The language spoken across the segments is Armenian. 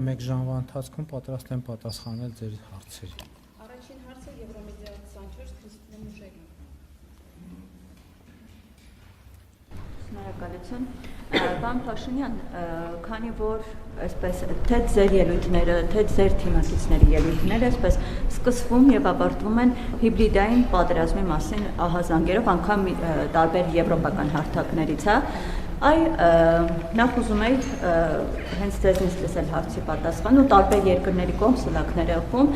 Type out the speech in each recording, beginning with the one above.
Մեկ ժամվա ընթացքում պատրաստ եմ պատասխանել ձեր հարցերի։ Առաջին հարցը Եվրոմեդիա 24 Քրիստինե Մուժեգին։ Շնորհակալություն։ Պարոն Փաշինյան, քանի որ այսպես թե ձեր ելույթները, թե ձեր թիմակիցների ելույթները այսպես սկսվում եւ ավարտվում են հիբրիդային պատերազմի մասին ահազանգերով, անգամ տարբեր եվրոպական հարթակներից, հա։ Նախ ուզում էի հենց ձեզնից լսել հարցի պատասխան ու տարբեր երկրների կողմ սլաքներ ըխում,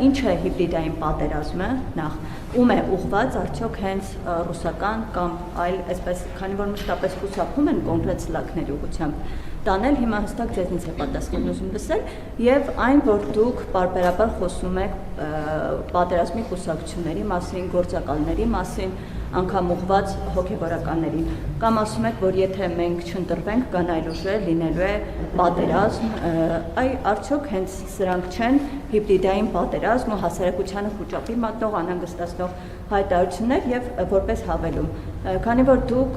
ինչ է հիբրիդային պատերազմը, նախ ում է ուղղված, արդյոք հենց ռուսական կամ այլ, այսպես, քանի որ մշտապես խուսափում են կոնկրետ սլաքների ուղղությամբ տանել, հիմա հստակ ձեզնից է պատասխան ուզում լսել եւ այն, որ դուք պարբերաբար խոսում եք պատերազմի կուսակցությունների մասին, գործակալների մասին, անգամ ուղղված հոգեվորականներին, կամ ասում եք, որ եթե մենք չընտրվենք, կան այլ ուժեր, լինելու է պատերազմ, արդյոք հենց սրանք չեն հիբրիդային պատերազմ ու հասարակությանը խուճապի մատնող, անհանգստացնող հայտարարություններ եւ որպես հավելում, քանի որ դուք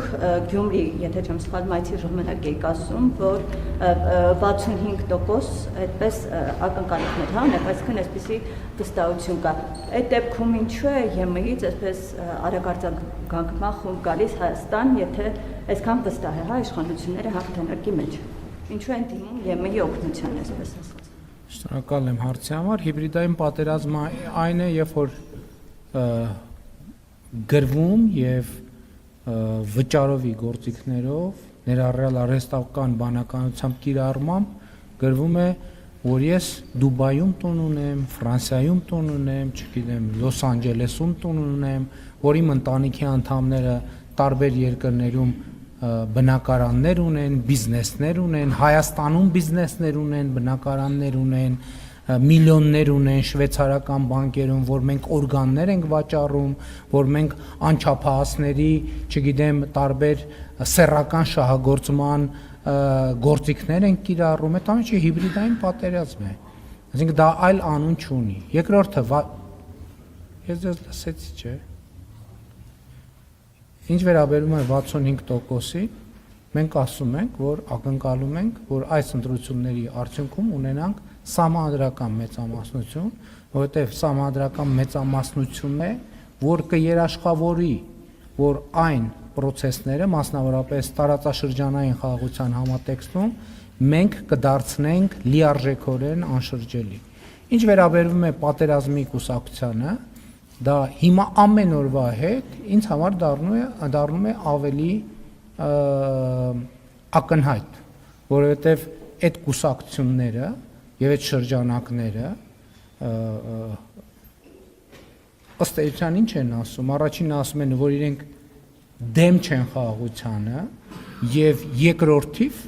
Գյումրի, եթե չեմ սխալվում, այցի ժամանակ եք ասում, որ 65% այդպես ակնկալիքներ, հա, այսինքն այսպիսի վստահություն կա։ Այդ դեպքում ինչու է ԵՄ-ից այսպես արագարձակագնքման խումբ գալիս Հայաստան, եթե այսքան վստահ է, հա, իշխանությունները հաղթանակի մեջ։ Ինչու են դիմում ԵՄ-ի օգնության, այսպես ասած։ Շնորհակալ եմ հարցի համար։ Հիբրիդային պատերազմը այն է, երբ որ գրվում եւ վճարովի գործիքներով, ներառյալ արհեստական բանականությամբ կիրառմամբ գրվում է, որ ես Դուբայում տուն ունեմ, Ֆրանսիայում տուն ունեմ, չգիտեմ, Լոս Անջելեսում տուն ունեմ, որ իմ ընտանիքի անդամները տարբեր երկրներում բնակարաններ ունեն, բիզնեսներ ունեն, Հայաստանում բիզնեսներ ունեն, բնակարաններ ունեն, միլիոններ ունեն շվեյցարական բանկերում, որ մենք օրգաններ ենք վաճառում, որ մենք անչափահասների, չգիտեմ, տարբեր սեռական շահագործման գործիքներ ենք կիրառում, այդ ամենը հիբրիդային պատերազմ է։ Այսինքն դա այլ անուն չունի։ Երկրորդը ես ձեզ լսեցի, չէ՞։ Ինչ վերաբերում է 65%-ի, մենք ասում ենք, որ ակնկալում ենք, որ այս ընտրությունների արդյունքում ունենանք սահմանադրական մեծամասնություն, որովհետև սահմանադրական մեծամասնությունն է, որ կերաշխավորի, որ այն պրոցեսները, մասնավորապես տարածաշրջանային խաղաղության համատեքստում, մենք կդարձնենք լիարժեքորեն անշրջելի։ Ինչ վերաբերվում է պատերազմի կուսակցությանը, դա հիմա ամեն օրվա հետ ինձ համար դառնում է ավելի ակնհայտ, որովհետև այդ կուսակցությունները եւ այդ շրջանակները ըստ էության ինչ են ասում, առաջինն ասում են, որ իրենք դեմ չեն խաղաղությանը եւ երկրորդիվ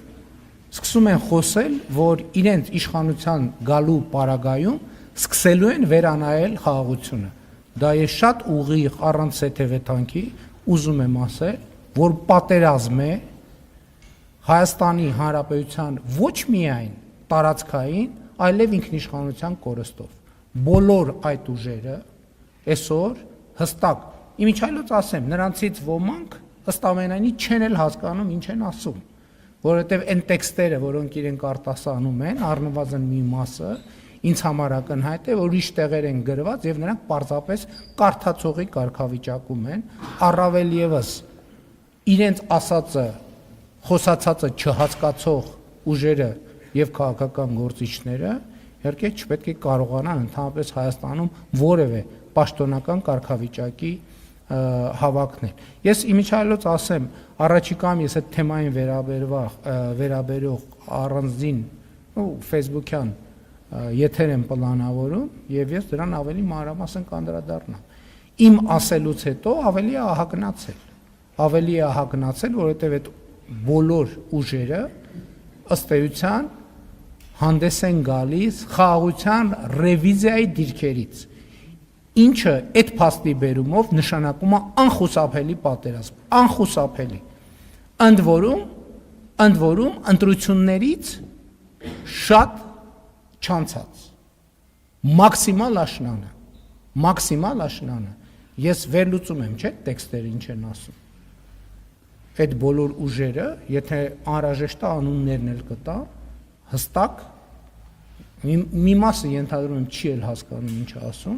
սկսում են խոսել, որ իրենց իշխանության գալու պարագայում սկսելու են վերանայել խաղաղությունը։ Դա ես շատ ուղիղ առանց սեթևեթանքի ուզում եմ ասել, որ պատերազմ է Հայաստանի Հանրապետության ոչ միայն տարածքային, այլև ինքնիշխանության կորստով։ Բոլոր այդ ուժերը այսօր հստակ, իմիջիայլոց ասեմ, նրանցից ոմանք ըստ ամենայնի չեն էլ հասկանում ինչ են ասում, որովհետև այն տեքստերը, որոնք իրենք արտասանում են, առնվազն մի մասը, ինձ համար ակնհայտ է, որ ուրիշ տեղեր են գրված եւ նրանք պարզապես կարդացողի կարգավիճակում են, առավել եւս իրենց ասածը, խոսացածը չհասկացող ուժերը եւ քաղաքական գործիչները իհարկե չպետք է կարողանան ընդհանրապես Հայաստանում որևէ պաշտոնական կարգավիճակի հավակնել։ Ես իմիջիայլոց ասեմ, առաջիկայում ես այդ թեմային վերաբերող առանձին Facebook-յան եթեր եմ պլանավորում եւ ես դրան ավելի մանրամասն կանդրադառնամ։ Իմ ասելուց հետո ավելի է ահագնացել, որովհետեւ այդ բոլոր ուժերը ըստ էության հանդես են գալիս խաղաղության ռևիզիայի դիրքերից, ինչը այդ փաստի բերումով նշանակում է անխուսափելի պատերազմ, անխուսափելի։ Ընդ որում ընտրություններից շատ չանցած, մաքսիմալ աշնանը, ես վերլուծում եմ, չէ՞, տեքստերը ինչ են ասում, այդ բոլոր ուժերը, եթե անհրաժեշտ է անուններն էլ կտա, հստակ մի մասը ենթադրում եմ չի էլ հասկանում ինչ ասում,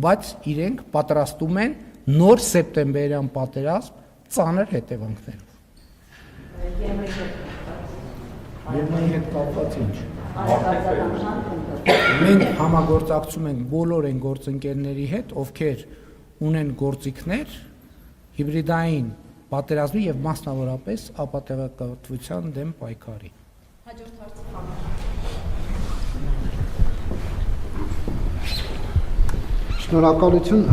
բայց իրենք պատրաստում են նոր սեպտեմբերյան պատերազմ ծանր հետևանքներով։ Եմենի հետ կապված ինչ։ Մենք համագործակցում ենք բոլոր այն գործընկերների հետ, ովքեր ունեն գործիքներ հիբրիդային պատերազմի եւ մասնավորապես ապատեղեկատվության դեմ պայքարի։ Հաջորդ հարցը։ Շնորհակալություն